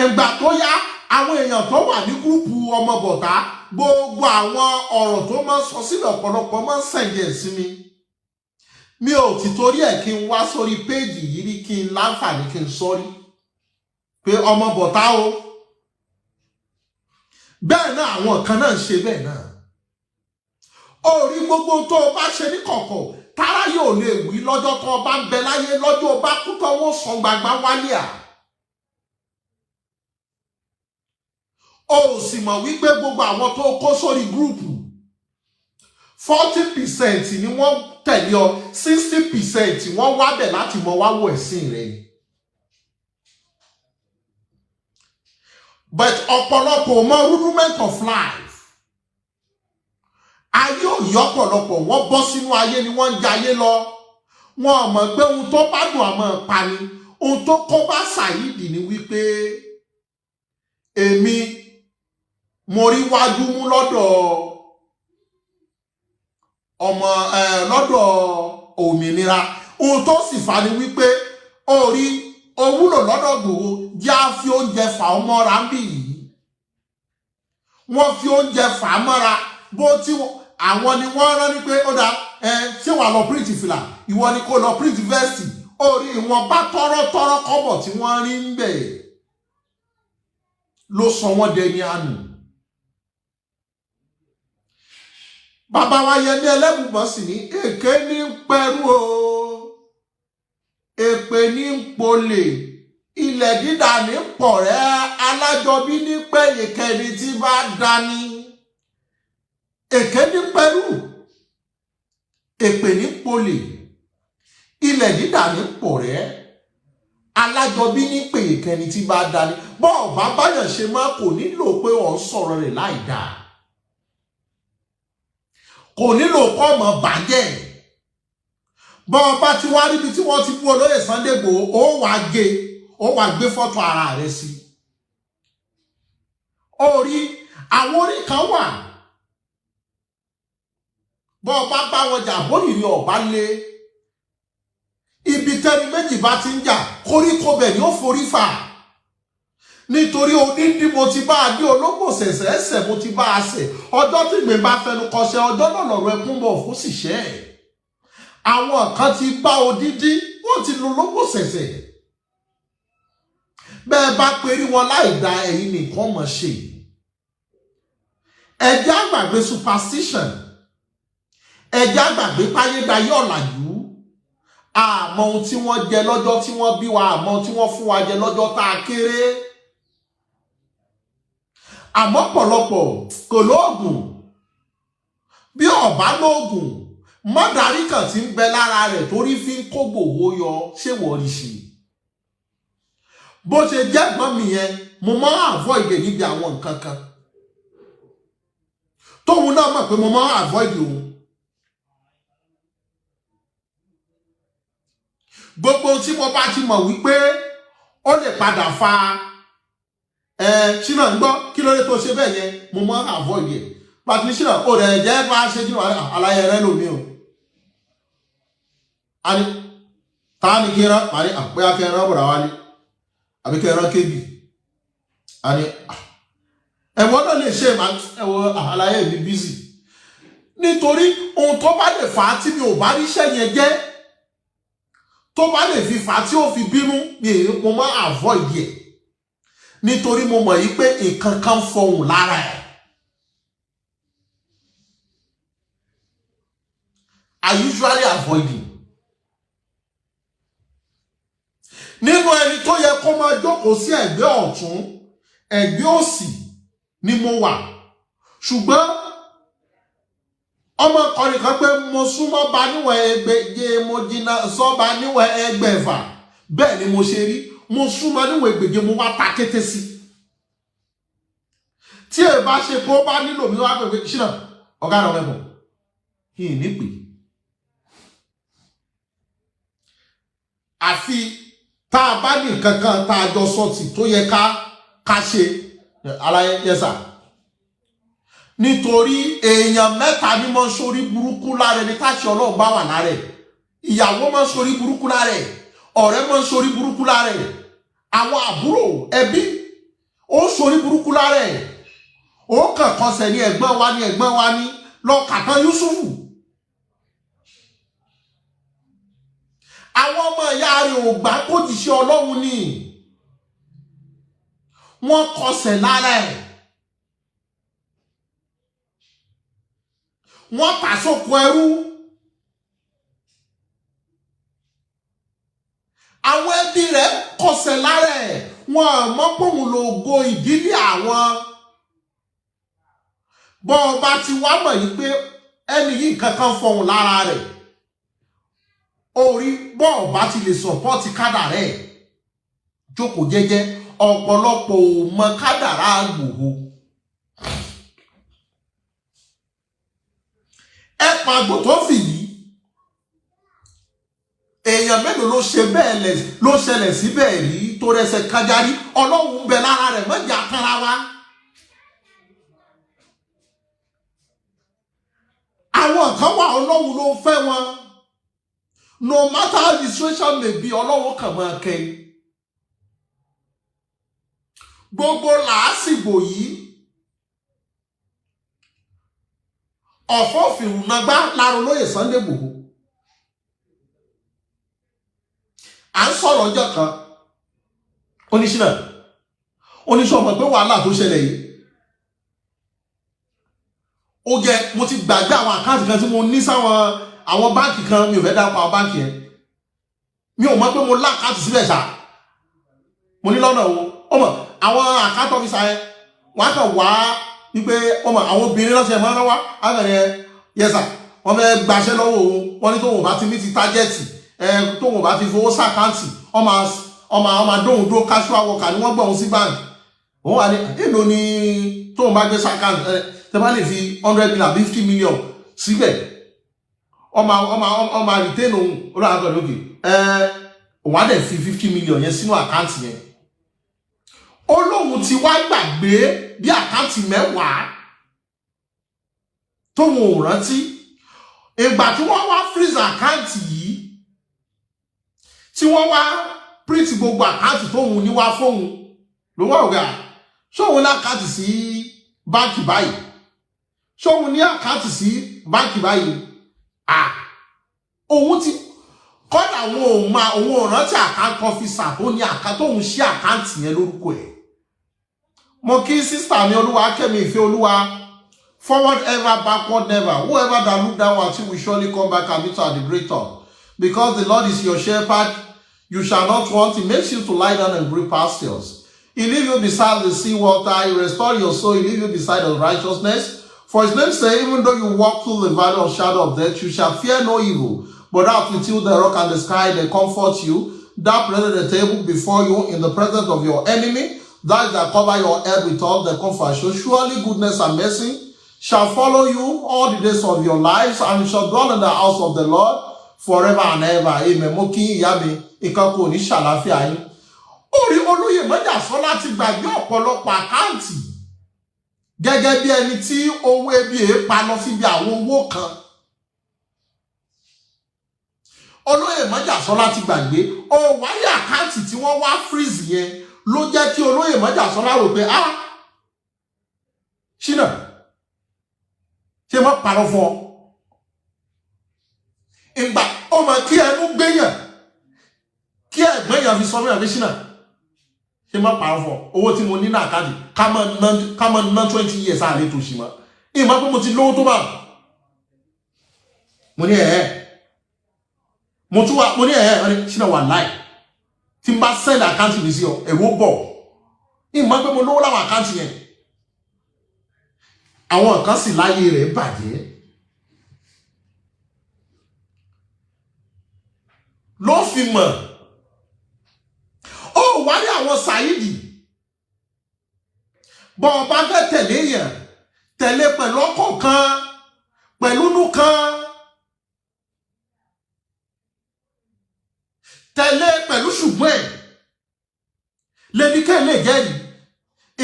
ìgbà tó yá àwọn èèyàn tó wà ní gúrùpù ọmọ bọ̀tá gbogbo àwọn ọ̀rọ̀ tó máa ń sọ sílẹ̀ ọ̀pọ̀lọpọ̀ máa ń sẹ̀ǹgẹ̀ sí mi ò ti torí ẹ̀ kí n wá sórí péèjì yìí rí kí n láǹfààní kí n sọ́rí pé ọmọ bọ̀tá o bẹ́ẹ̀ náà àwọn kan náà ń ṣe bẹ́ẹ̀ náà orí gbogbo tó o bá ṣe ní kọ̀kọ̀ tára yóò lè wí lọ́jọ́ tó o bá ń bẹ láyé lọ́jọ́ o bá kú tó wọ́n sọ gbàgbà wálé à o sì mọ̀ wípé gbogbo àwọn tó kó sórí gúrùpù 40% ni wọ́n tẹ̀lé ọ 60% wọ́n wá bẹ̀ láti mọ wá wò ẹ̀sìn rẹ̀ ni. But ọ̀pọ̀lọpọ̀ mọ rudiment of life ayé òyì ọ̀pọ̀lọpọ̀ wọ́n bọ́ sínú ayé ni wọ́n ń jayé lọ wọn mọ̀ pé ohun tó bá dùn àmọ́ pani ohun tó kó bá Saheed ni wípé èmi mo rí wájú mú lọ́dọ̀ ọmọ lọ́dọ̀ òmìnira ohun tó sì fà ní wípé orí owúlò lọ́dọ̀ Igboho já fi oúnjẹ fà ó mọ́ra ń bì yìí wọ́n fi oúnjẹ fà á mọ́ra bó tí àwọn ni wọ́n rán ní pé ó dá ṣé wà lọ print fìlà ìwọ ni kò lọ print vẹ́ẹ̀sì orí ìwọ̀n bá tọ́rọ́ kọ́bọ̀ tí wọ́n rí ń bẹ̀ ló sọ wọ́n dẹni àánú. Bàbá wa Yẹmí Ẹlẹ́bùbọn sì ní èké ní pẹ̀rú o èpè ní polè ilẹ̀ dídà ní pọ̀rẹ́ alájọbí ní pẹ̀yìnkẹ́ni tí bá dání èké ní pẹ̀rú èpè ní polè ilẹ̀ dídà ní pọ̀rẹ́ alájọbí ní pẹ̀yìnkẹ́ni tí bá dání bọ́ọ̀ bá báyàn ṣe máa kò nílò pé ọ̀ ń sọ̀rọ̀ rẹ̀ láì dáa kò nílò kọ́ ọmọ bàjẹ́ bọ́ ọba tí wá níbi tí wọ́n ti bú olóyè Sunday Igboho ó wàá gbé fọ́tò ara rẹ̀ sí orí àwọn orí kan wà bọ́ ọba bá wọn jà bóyìí ọba lé ibi tẹ́ni méjì bá ti ń jà koríko bẹ̀ ni ó forí fà nítorí onídìí mo ti bá a dé ológbò ṣẹ̀ṣẹ̀ ẹsẹ̀ mo ti bá a ṣẹ̀ ọjọ́ tí gbè bá fẹnu kọsẹ̀ ọjọ́ náà lọ̀rọ̀ ẹkún bọ̀ fún ṣìṣẹ́ ẹ̀ àwọn kan ti bá odídí wọ́n ti lo ológbò ṣẹ̀ṣẹ̀ bẹ́ẹ̀ bá perí wọn láì da ẹ̀yin nìkan mọ̀ ṣe ẹ̀jẹ̀ àgbàgbé superstition ẹ̀jẹ̀ àgbàgbé páyédayé ọ̀làjú àmọ́ ohun tí wọ́n jẹ lọ́jọ́ tí wọ́n bí wa àmọ́ ohun tí wọ́n fún wa jẹ lọ́jọ́ tá a kéré àmọ́ pọ̀lọpọ̀ kò lóògùn bí ọ̀bá lóògùn mọ́dàrí kan tí ń bẹ lára rẹ̀ torí fi ń kó Igboho yọ ṣé wọ́n rí ṣe bó ṣe jẹ́gbọ́n mi yẹn mo máa avoid níbi àwọn nǹkan kan tóun náà mọ̀ pé mo máa avoid òun gbogbo tí mo bá ti mọ̀ wípé ó lè padà fa Ṣínà ń gbọ́ kí ló dé tó ṣe bẹ́ẹ̀ yẹn mo máa avoid yẹ pàtó ní Ṣínà ó rẹ̀ jẹ́ bá ṣe jù àlàyé rẹ lómi o ani ta ni kí ẹran àní àpẹ́yà kí ẹran bọ̀dà wálé àbí kí ẹran kébì ani ẹ̀wọ́n náà lè ṣe ẹ̀wọ́ àlàyé mi busy nítorí ohun tó bá lè fà á tí mi ò bá ríṣẹ́ yẹn jẹ́ tó bá lè fi fà á tí ó fi bínú mo máa avoid yẹ nítorí mo mọ̀ yí pé nǹkan kan fọhùn lára ẹ̀. I usually avoid him. Nínú ẹni tó yẹ kó máa jókòó sí ẹ̀gbẹ́ ọ̀tún ẹ̀gbẹ́ òsì ni mo wà ṣùgbọ́n ọmọ kọrin kan pé mo súnmọ́ ba níwọ̀n ẹgbẹ̀je mo jìnnà sọ́ba níwọ̀n ẹgbẹ̀fà bẹ́ẹ̀ ni mo ṣe rí mo súnmọ́ níwọ̀n ẹgbẹ̀je mo wá ta kété sí tí ẹ bá ṣe kó bá nílò mi wá pẹ̀lú Ṣínà ọ̀gá rẹ̀ wẹ̀bọ̀ kí n ní pè àfi tá a bá ní nǹkan kan tá a jọ sọ́ọ̀tì tó yẹ ká ṣe aláyẹ yẹsà nítorí èèyàn mẹ́ta ní mọ́ sórí burúkú lára ẹni táṣì Ọlọ́run bá wà lára ẹ̀ ìyàwó mọ́ sórí burúkú lára ẹ̀ ọ̀rẹ́ mọ́ sórí burúkú lára ẹ̀ àwọn àbúrò ẹbí ó sórí burúkú lára ẹ̀ ó kàn kọsẹ̀ ní ẹ̀gbọ́n wa ní lọ kàtàn Yúsúfù àwọn ọmọ ìyá rẹ̀ ò gbà kó jíṣẹ́ Ọlọ́run ni wọ́n kọsẹ̀ lára ẹ̀ wọ́n tà sóko ẹrú àwọn ẹbí rẹ̀ kọsẹ̀ lára ẹ̀ wọ́n mọ́pọ̀hún lógo ìdílé àwọn bọ́ ọba ti wá mọ̀ yí pé ẹni yìí kankan fọhùn lára rẹ̀ orí bọ́ ọba ti lè sọ̀pọ́tì kádàrá ẹ̀ jókòó jẹ́jẹ́ ọ̀pọ̀lọpọ̀ ò mọ kádàrá Ìgbòho ẹ̀pà àgbò tó fì yìí èèyàn mélòó ló ṣe bẹ́ẹ̀ ló ṣẹlẹ̀ síbẹ̀ rí tó rẹsẹ̀ kájárí Ọlọ́run ń bẹ lára rẹ̀ mọ́jà kanra wa àwọn kan wà Ọlọ́run ló fẹ́ wọn no matter how the situation may be Ọlọ́run kàn máa kẹ́yìn gbogbo làásìgbò yìí ọ̀fọ̀ fìrùnàgbá lára olóyè Sunday Igboho à ń sọ̀rọ̀ ọjọ́ kan oníṣínà ọmọ pé wàhálà tó ṣẹlẹ̀ yìí ó jẹ́ mo ti gbàgbé àwọn àkáǹtì kan tí mo ní sáwọn àwọn báǹkì kan mi ò fẹ́ dápọ̀ àwọn báǹkì yẹn mi ò mọ̀ pé mo láàkáǹtì síbẹ̀ ṣá mo ní lọ́nà wo ọmọ àwọn àkáǹtì ọ́fíìsà yẹn wọ́n á kàn wá wípé ọmọ àwọn obìnrin lọ́sẹ̀ máa ń wá àgbẹ̀rẹ̀ yẹsà wọ́n fẹ́ gbaṣẹ́ lọ́wọ́ òun wọ́n ní tóun bá ti ní ti tájẹ́ẹ̀tì tóun bá ti fowó sàkáǹtì ọmọ dóhùn dó casual worker ni wọ́n gbọ́ òun sí báǹkì òun wà ní èlò ni tóun bá gbé sàkáǹtì tẹ bá lè fi 100 million 50 million síbẹ̀ ọmọ retain òun olóògbé lókè òun á dẹ̀ fi 50 million yẹn sínú àkáǹtì yẹn olóhun ti wá gbàgbé bí àkáǹtì mẹ́wàá tóun ò rántí ìgbà tí wọ́n wá freeze àkáǹtì yìí tí wọ́n wá print gbogbo àkáǹtì tóun ní wá fóun ló wà ògà ṣóun ní àkáǹtì sí báǹkì báyìí ṣóun ní àkáǹtì sí báǹkì báyìí òun ti kọ́dà òun ò rántí àkáǹtì ọ́fíìsà tó ní àkáǹtì tóun ṣí àkáǹtì yẹn lórúkọ ẹ̀ mo kí sísítà mi olúwa kẹ́mi ìfẹ́ olúwa forward ever backward never whoever that look down at you will surely come back and meet at the great top because the Lord is your shepherd you shall not want. He makes you to lie down in green pastures. He leave you beside the sea water. He restore your soul. He leave you beside the righteousness. For his name's sake, even though you walk through the valley of shadow of death, you shall fear no evil. But out with you the rock and the sky, they comfort you. Thou present the table before you in the presence of your enemy. That is that cover your head with all the comfort. So surely goodness and mercy shall follow you all the days of your lives, and you shall dwell in the house of the Lord forever and ever. Amen. Mo kí ìyá mi, ìkan kò ní ṣàlàáfíà yín. Ó sórí olóyè Májàsọ́lá ti gbàgbé ọ̀pọ̀lọpọ̀ àkáǹtì gẹ́gẹ́ bí ẹni tí owó ebi èépa lọ síbi àwọn owó kan. Olóyè Májàsọ́lá ti gbàgbé ó wáyé àkáǹtì tí wọ́n wá freeze yẹn ló jẹ́ kí olóyè Májàsọ́lá rò pé Ṣínà ṣe mọ́ parọ́ fún ọ. Ìgbà ọmọ kí ẹnu gbéyàn kí ẹ̀gbọ́n èèyàn fi sọ mí àbí Ṣínà ṣe mọ́ parọ́ fún ọ. Owó tí mo ní náà káàdì ká mọ́ ná 20 years àlè tó ṣì mọ́. Ìmọ̀ pé mo ti lówó tó bá mo ní mo ní Ṣínà wà láì tí n bá send àkáǹtì mi sí ọ ẹ̀wọ́ bọ̀. Ìmọ̀ pé mo lówó láwọn àkáǹtì yẹn. Àwọn kan sì láyé rẹ̀ bàjẹ́ ló fi mọ̀ ó wáyé àwọn Saidi bọ́ ọba fẹ́ tẹ̀lé yẹn tẹ̀lé pẹ̀lú ọkọ̀ kan pẹ̀lú inú kan tẹ̀lé pẹ̀lú ṣùgbọ́n ẹ̀ lẹ́nikẹ́ lè jẹ́rìí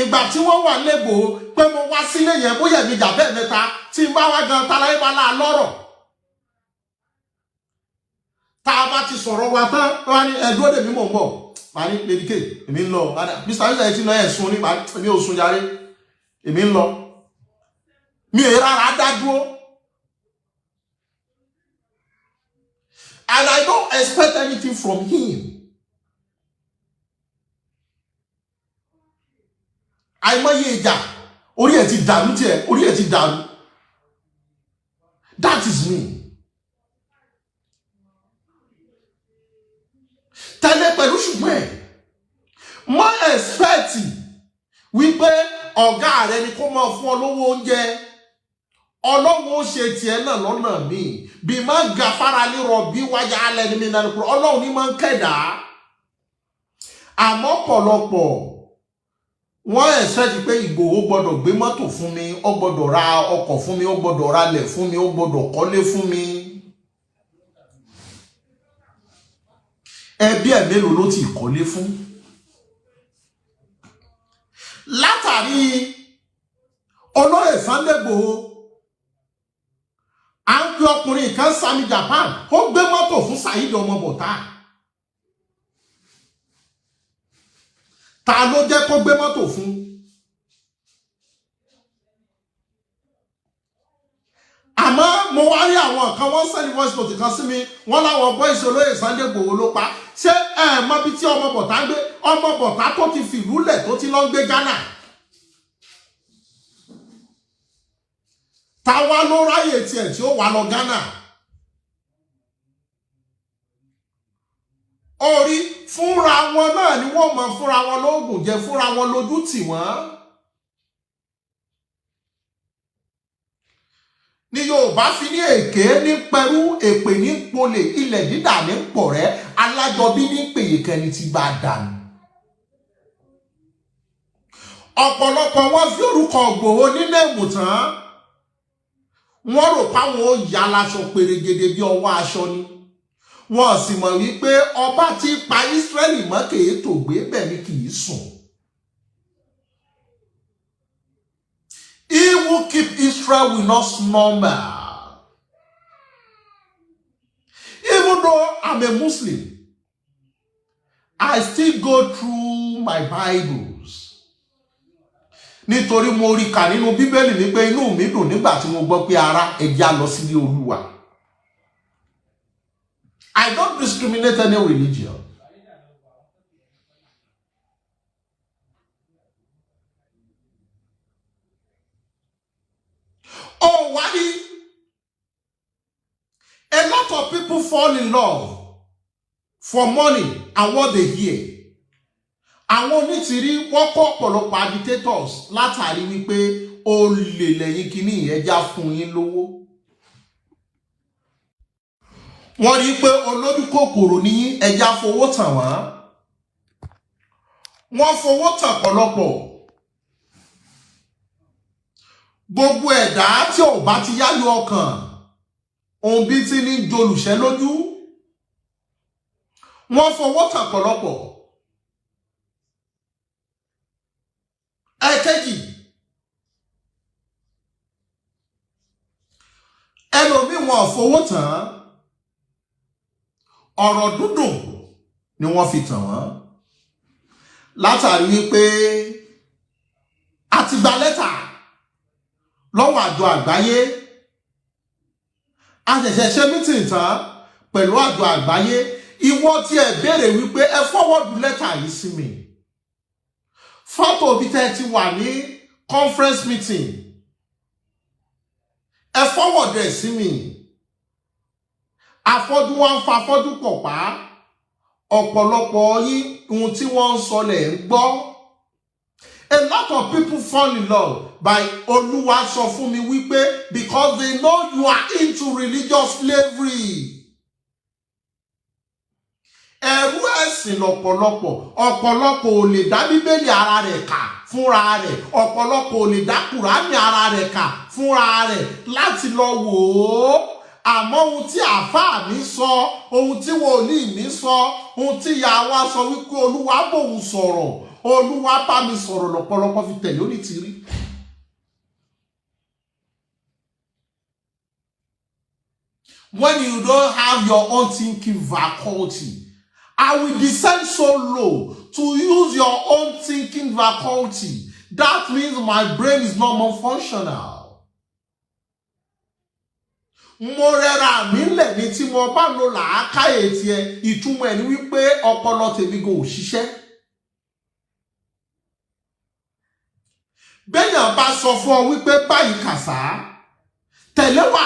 ìgbà tí wọ́n wà lẹ́gbòó pé mo wá sílé yẹn bóyá mi jà bẹ́ẹ̀ mẹ́ta tí n bá wá gan tala yín bá láà lọ́rọ̀ tá a bá ti sọ̀rọ̀ wa tán wá ní ẹ̀dúró dèmí mò ń bọ̀ wá ní lẹ́nikẹ́ èmi ń lọ Mr. Israel ti lọ ẹ̀sùn ní èmi ò sùn járe èmi ń lọ mi ò rárá dá dúró and I don't expect anything from him. Àìmọye ìjà orí ẹ̀ ti dàrú tiẹ̀ orí ẹ̀ ti dàrú. That is me. Tẹ́lẹ̀ pẹ̀lú ṣùgbọ́n ẹ̀ mọ́ expect wípé ọ̀gá rẹ ni kó máa fún ọ lówó oúnjẹ Ọlọ́run ó ṣe tiẹ̀ náà lọ́nà míì bí máa ń ga fara lérò bí wájà alẹ́ ní mi náà kúrò Ọlọ́run ní máa ń kẹ̀dá àmọ́ pọ̀lọpọ̀ wọ́n expect pé Ìgbòho gbọ́dọ̀ gbé mọ́tò fún mi ó gbọ́dọ̀ ra ọkọ̀ fún mi ó gbọ́dọ̀ ra ilẹ̀ fún mi ó gbọ́dọ̀ kọ́lé fún mi. Ẹbí ẹ̀ mélòó ló ti kọ́lé fún? Látàrí olóyè Sunday Igboho à ń pe ọkùnrin kan Sami Japan ó gbé mọ́tò fún Saheed ọmọ Bọ̀tá. Ta ló jẹ́ kó gbé mọ́tò fún? Àmọ́ mo wá rí àwọn kan wọ́n sẹ́ni voice note kan sí mi wọ́n láwọn boys olóyè Sunday Igboho ló pa. Ṣé mọ̀ bí tí ọmọ Bọ̀tá ń gbé? Ọmọ Bọ̀tá tó ti fìlú lẹ̀ tó ti lọ ń gbé Ghana. Ta wá ló ráyè tiẹ̀ tí ó wà lọ Ghana? Orí fúnra wọn náà ni wọ́n mọ̀ fúnra wọn lóògùn jẹ fúnra wọn lójú tì wọ́n. Ní Yorùbá fi ní èké ní pẹ̀rú èpè ní polè ilẹ̀ dídà ní pọ̀rẹ́ alájọbí ní pèyèkẹni ti bá dànù. Ọ̀pọ̀lọpọ̀ wọn fi orúkọ Ìgbòho nílé ìwòtán wọ́n rò páwọn ó yá láṣọ pèrègèdè bí ọwọ́ aṣọ ni. Wọ́n sì mọ̀ wípé ọba tí pa Ísírẹ́lì mọ́ kèé tó gbé bẹ́ẹ̀ ni kì í sùn. He who keep Israel will not slumber. Even though I'm a Muslim, I still go through my Bibles. Nítorí mo rí kà nínú Bíbélì ní pé inú mi dùn nígbà tí mo gbọ́ pé ará ẹja lọ sílé Olúwa. I don't discriminate any religion. Oh, why? A lot of people fall in love for money and what they hear. Àwọn Onitiri wọ́n kọ́ ọ̀pọ̀lọpọ̀ agitators látàrí wípé ó lè lẹ́yìn kíní ẹja fún yín lówó. Wọ́n rí pé olójú kòkòrò ní ẹja fowó tàn wọ́n. Wọ́n fowó tàn ọ̀pọ̀lọpọ̀. Gbogbo ẹ̀dá tí ò bá ti yáyọ ọkàn òun bí tí ní jolùṣẹ́ lójú. Wọ́n fowó tàn ọ̀pọ̀lọpọ̀. wọ́n fowó tán ọ̀rọ̀ dúdùn ni wọ́n fi tàn wọ́n látàrí wípé a ti gba lẹ́tà lọ́wọ́ àjọ àgbáyé a ṣẹ̀ṣẹ̀ ṣe mítìn tán pẹ̀lú àjọ àgbáyé ìwọ tí ẹ béèrè wípé ẹ fọwọ́dù lẹ́tà yìí sí mi fọ́tò bí tẹ́ ti wà ní conference meeting ẹ fọwọ́dù ẹ̀ sí mi afọ́jú wa ń fa afọ́jú pọ̀ pa ọ̀pọ̀lọpọ̀ yín ohun tí wọ́n ń sọ lẹ̀ ń gbọ́. A lot of people fall in love by Olúwa sọ fún mi wípé because they know you are into religious slavery. Ẹ̀rú ẹ̀sìn lọ̀pọ̀lọpọ̀ ọ̀pọ̀lọpọ̀ ò lè dá Bíbélì ara rẹ̀ kà fúnra rẹ̀ ọ̀pọ̀lọpọ̀ ò lè dá Kùránì ara rẹ̀ kà fúnra rẹ̀ láti lọ wò ó. Àmọ́ ohun tí àfáà mi sọ, ohun tí wòlíì mi sọ, ohun tí ìyá wa sọ wípé Olúwa bòun sọ̀rọ̀, Olúwa bá mi sọ̀rọ̀ lọ́pọ̀lọpọ̀ fi tẹ̀lé Onítìrí. When you don't have your own thinking faculty, I will descend so low to use your own thinking faculty. That means my brain is not more functional. Mo rẹra mi lẹ̀ ní tí mo bá lo làákàyè tiẹ̀ ìtumọ̀ ẹ̀ ní wípé ọpọlọ tèmi kò ṣiṣẹ́. Bẹ́yàn bá sọ fún ọ wípé báyìí kàsá tẹ̀lé wà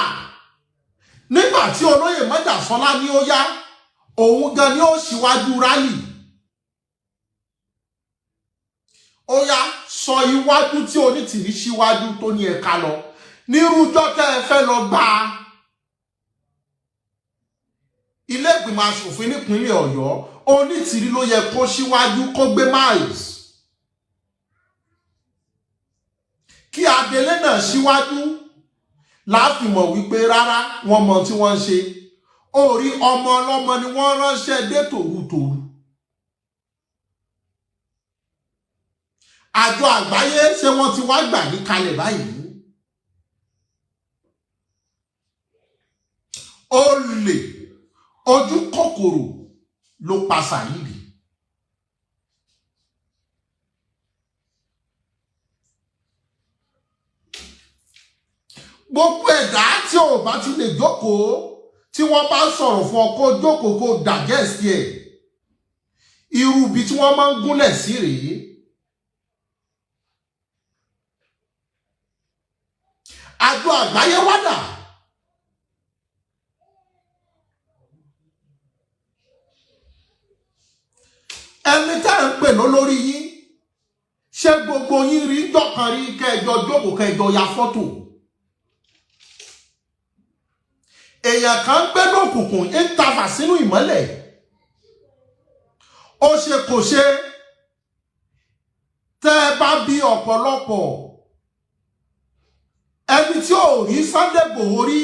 nígbà tí olóyè Májàsọ́lá ní ó yá òun gan ni ó ṣíwájú rálì. Ó yá sọ iwájú tí Onítìrí ṣíwájú tó ní ẹ̀ka lọ nírújọ́ tẹ́ ẹ fẹ́ lọ gbà á. Ilé ìgbìmọ̀ aṣòfin nípínlẹ̀ Ọ̀yọ́ Onítìrí ló yẹ kó síwájú kó gbé miles. Kí adelé náà síwájú láti mọ̀ wípé rárá wọ́n mọ̀ tí wọ́n ń ṣe. Orí ọmọ ọlọ́mọ ni wọ́n ránṣẹ́ dé tòrutòru. Àjọ àgbáyé ṣé wọ́n ti wá gbà ní kalẹ̀ báyìí. Olè ojú kòkòrò ló pa Sàyídì. Gbogbo ẹ̀dá tí ò bá ti lè jókòó tí wọ́n bá sọ̀rọ̀ fún ọkọ̀ jókòó kó digest ẹ̀. Irú ibi tí wọ́n máa ń gúnlẹ̀ sí rèé. Àjọ àgbáyé wádà. Ẹni tá ń pè lólórí yín ṣé gbogbo yín rí jọ̀kan rí kẹjọ jókòó kẹjọ ya fọ́tò. Èèyàn kan ń gbé lókùnkùn ń tafà sínú ìmọ́lẹ̀. Ó ṣe kò ṣe tẹ́ ẹ bá bí ọ̀pọ̀lọpọ̀ ẹni tí ò rí Sunday Igboho rí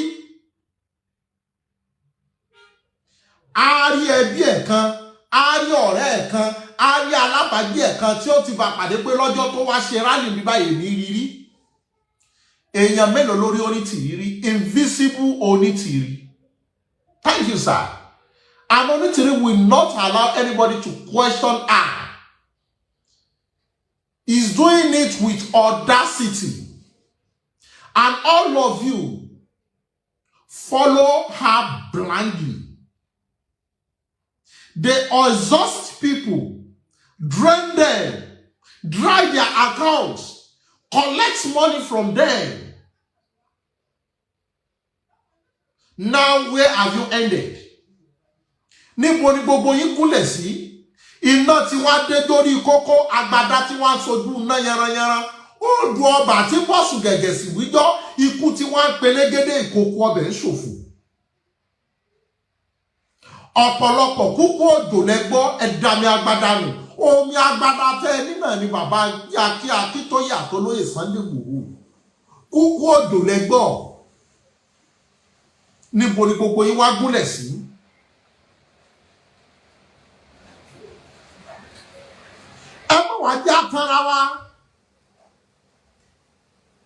á rí ẹbí ẹ̀ kan á rí ọ̀rẹ́ ẹ̀ kan á rí alábàágbé ẹ̀ kan tí ó ti bá pàdé pé lọ́jọ́ tó wá ṣe rálì ní báyìí ní rírí. Èèyàn mélòó lórí Onítìrí rí? Invisible Onítìrí. Thank you, sir. And Onítìrí will not allow anybody to question her. He's doing it with audacity. And all of you follow her blindly. They exhaust people, drain them, dry their accounts, collect money from them. Now where have you ended? Níbo ni gbogbo yín kúnlẹ̀ sí? Iná tí wá dé dórí kókó, agbádá tí wá sojú ná yaranyaran. Ó du ọba tí pọ̀sù gẹ̀gẹ̀ sí wíjọ́, ikú tí wá ń pelégédé ìkòkò ọbẹ̀ ń ṣòfò. Ọ̀pọ̀lọpọ̀ kúkú òjò lẹ́gbọ́ ẹ̀dàmì agbádá nù. Omi agbádá tẹ́ ẹni náà ni bàbá Akíntóyè àtolóyè Sunday Igboho. Kúkú òjò lẹ́gbọ́. Níbo ni gbogbo yín wá gúnlẹ̀ sí? Ẹ mọ̀ wá jẹ́ àtàrà wa.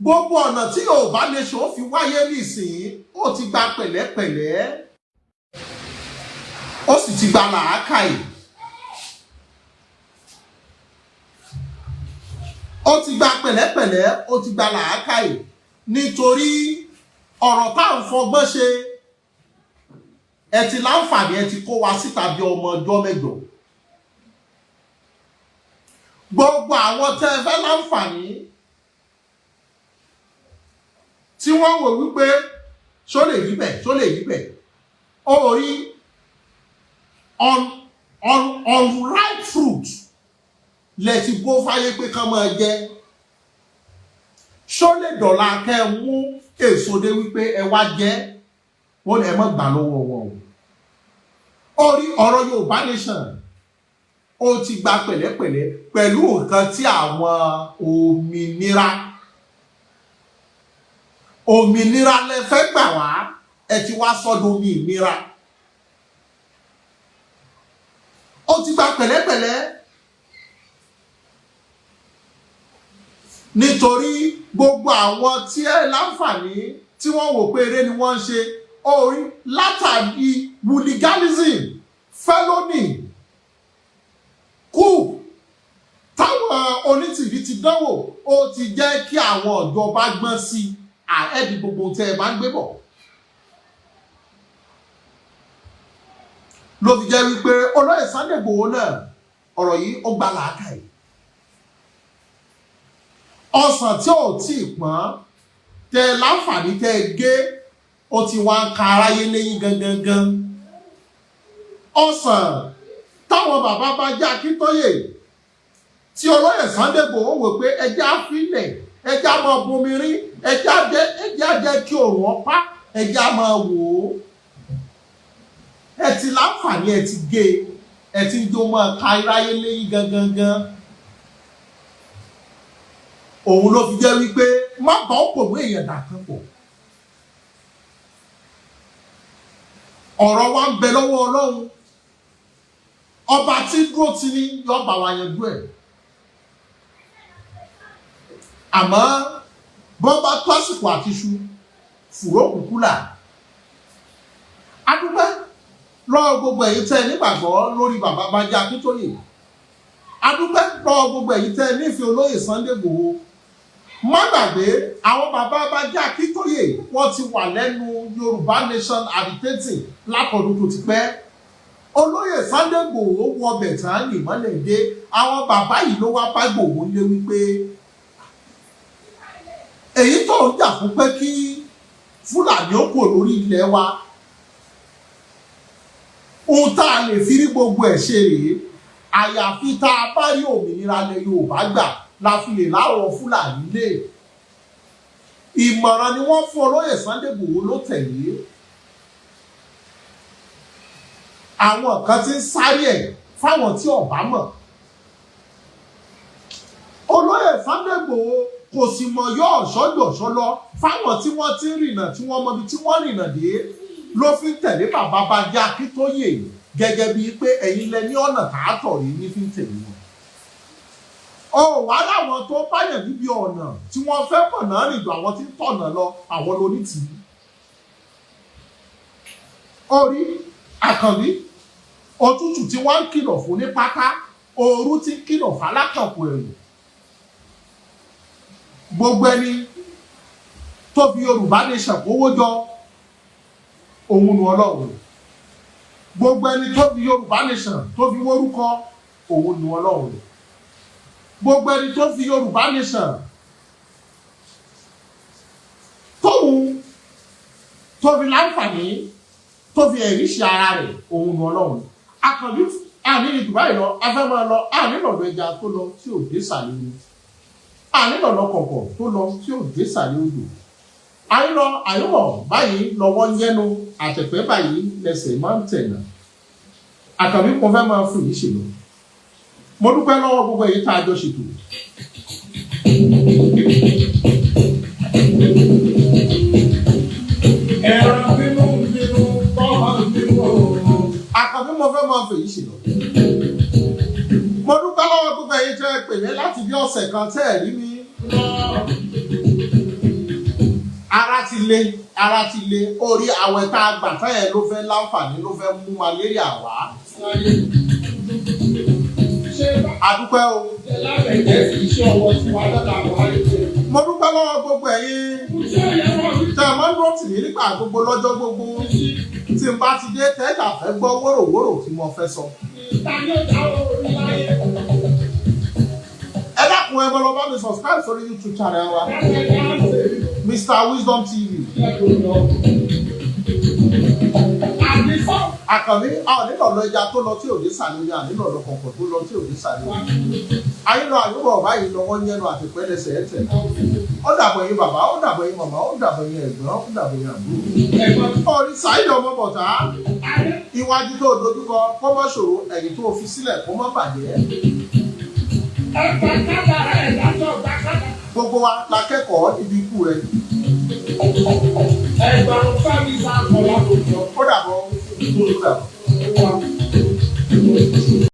gbogbo ọ̀nà tí Yorùbá nation fi wáyé nísìnyí ó ti gba pẹ̀lẹ́pẹ̀lẹ́ ó sì ti gba làákàyè ó ti gba pẹ̀lẹ́pẹ̀lẹ́ ó ti gba làákàyè nítorí ọ̀rọ̀ tá à ń fọgbọ́n ṣe ẹ ti láǹfààní ẹ ti kó wa síta bí ọmọ ọjọ́ mẹ́jọ gbogbo àwọn tẹ́ ẹ fẹ́ láǹfààní tí wọ́n wò wípé ṣó lè rí bẹ́ẹ̀ ó rí unripe fruit lẹ ti bó fáyé pé kán máa jẹ ṣó lè dọ̀la kẹ́ ẹ mú èso dé wípé ẹ wá jẹ wọ́n lè mọ́ gbà lọ́wọ́ wọn ó rí ọ̀rọ̀ Yorùbá nation ó ti gba pẹ̀lẹ́pẹ̀lẹ́ pẹ̀lú nǹkan tí àwọn òmìnira lẹ fẹ́ gbà wá ẹ ti wá sọ́dọ̀ òmìnira ó ti gba pẹ̀lẹ́pẹ̀lẹ́ nítorí gbogbo àwọn tí ẹ láǹfààní tí wọ́n wò pé eré ni wọ́n ń ṣe orí látàrí hooliganism felony kú táwọn onítìrí ti dánwò ó ti jẹ́ kí àwọn ìjọba gbọ́n sí àẹ́dì gbogbo tẹ́ ẹ bá ń gbé bọ̀ ló fi jẹ́ wípé olóyè Sunday Igboho náà ọ̀rọ̀ yìí ó gba làákàyè ọsàn tí ò tí ì pọ́n tẹ láǹfààní tẹ gé ó ti wá ń ka aráyé lẹ́yìn gangan ọsàn táwọn bàbá bá já Akíntóyè tí olóyè Sunday Igboho wò pé ẹjẹ́ àfilẹ̀ ẹjẹ́ á máa bomi rí ẹjẹ́ á jẹ́ kí òòrùn ọpá ẹjẹ́ á máa wò ó ẹ ti láǹfààní ẹ ti gé ẹ ti ń jó máa ka aráyé lẹ́yìn gangan òun ló fi jẹ́ wípé má bá òpòwé èèyàn dàkan pọ̀ ọ̀rọ̀ wa ń bẹ lọ́wọ́ Ọlọ́run ọba tí dúró ti ní yọba wa yanjú ẹ̀ àmọ́ bọ́n bá tó àsìkò àtiṣu fùró kúkú là adúpẹ́ lọ́wọ́ gbogbo èyí tẹ́ nígbàgbọ́ lórí bàbá Bánjí Akíntóyè adúpẹ́ lọ́wọ́ gbogbo èyí tẹ́ nífẹ̀ẹ́ olóyè Sunday Igboho má gbàgbé àwọn bàbá Bánjí Akíntóyè wọ́n ti wà lẹ́nu Yorùbá nation agitating látọdún tó ti pẹ́ olóyè Sunday Igboho wọ bẹ̀tán ìmọ́lẹ̀ dé àwọn bàbá yìí ló wá bá Igboho lé wípé èyí tó ń jà fún pé kí Fúlàní ó kò lórí ilẹ̀ wa ohun tá a lè fi rí gbogbo ẹ̀ ṣe rèé àyàfi tá a bá rí òmìnira lẹ Yorùbá gbà la fi lè láwọn Fúlàní lé ìmọ̀ràn ni wọ́n fún olóyè Sunday Igboho ló tẹ̀lé àwọn kan ti ń sáré ẹ̀ fáwọn tí ọ̀bá mọ̀ olóyè Sunday Igboho kò sì mọ̀ yọ ọ̀ṣọ́jọ̀ṣọ́ lọ fáwọn tí wọ́n ti ń rìnà tí wọ́n mọbi tí wọ́n rìnà dé ló fi ń tẹ̀lé bàbá Bánjí Akíntóyè gẹ́gẹ́ bíi pé ẹ̀yin lẹ ní ọ̀nà tààtọ̀ rí ní fi ń tẹ̀lé wọn. Wá láwọn tó báyàn níbi ọ̀nà tí wọ́n fẹ́ mọ̀nà rìn jù àwọn tí ń tọ̀nà lọ àwọn lonítìí. Orí Àkànbí òtútù tí wọ́n ń kìlọ̀ fún ní pátá ooru tí ń kìlọ̀ fálákànpọ̀ ẹ̀rù. Gbogbo ẹni tó fi Yorùbá nation kówó jọ òun nu Ọlọ́run gbogbo ẹni tó fi Yorùbá nation tó fi wórúkọ òun nu Ọlọ́run gbogbo ẹni tó fi Yorùbá nation tóun tó fi láǹfààní tó fi ẹ̀rí ṣe ara rẹ̀ òun nu Ọlọ́run Àkànbí àní ní Dubai lọ afẹ́ máa lọ àní lọ́dọ̀ ẹja tó lọ tí ò dé sàlẹ̀ omi àní lọ́dọ̀ kọ̀kọ̀ tó lọ tí ò dé sàlẹ̀ odò àyínlọ àyínbọ̀ báyìí lọ́wọ́ ń yẹnu àtẹ̀pẹ́ báyìí lẹ́sẹ̀ máa ń tẹ̀nà Àkànbí mo fẹ́ máa fún yìí ṣèlú mo dúpẹ́ lọ́wọ́ gbogbo èyí tá a jọ ṣètò ẹ̀rọ bínú kọ́ bínú Àkànbí mo fẹ́ máa fún yìí ṣèlú mo dúpẹ́ lọ́wọ́ gbogbo èyí tẹ́ pè mí láti bí ọ̀sẹ̀ kan tẹ́ ẹ̀ rí mi ara ti le orí àwẹ̀ tá a gbà fẹ́ẹ̀ ló fẹ́ láǹfààní ló fẹ́ mú malaria wá. Adúpẹ́ o. Mo dúpẹ́ lọ́wọ́ gbogbo ẹ̀yin tẹ́ ẹ máa ń rọ́ọ̀tì mí nígbà gbogbo lọ́jọ́ gbogbo tí n bá ti dé tẹ́jà fẹ́ gbọ́ wóròwórò tí mo fẹ́ sọ. Ẹ dákun ẹ bọ́lọ́ bá mi subscribe sórí YouTube channel wa Mr. Wisdom TV. Àkànní nílò lọ ẹja tó lọ tí ò ní sàníyàn nílò lọ kọ̀ọ̀kan tó lọ tí ò ní sàníyàn. Ayínú àyúbọ̀ báyìí lọ wọ́n yẹnu àti pẹ́lẹ́sẹ̀ ẹ̀tẹ̀. Ó dàbọ̀ yín bàbá, ó dàbọ̀ yín màmá, ó dàbọ̀ yín ẹ̀gbọ́n, ó dàbọ̀ yín àbúrò. Ọ̀rí Saheed ọmọ bọ̀tá. Iwájú tó dojúkọ kó má ṣòro, ẹ̀yìn tó fi sílẹ̀ kó má bàjẹ́. Gbogbo wa la kẹ́kọ̀ọ́ ibi ikú rẹ̀. Ó dàbọ̀.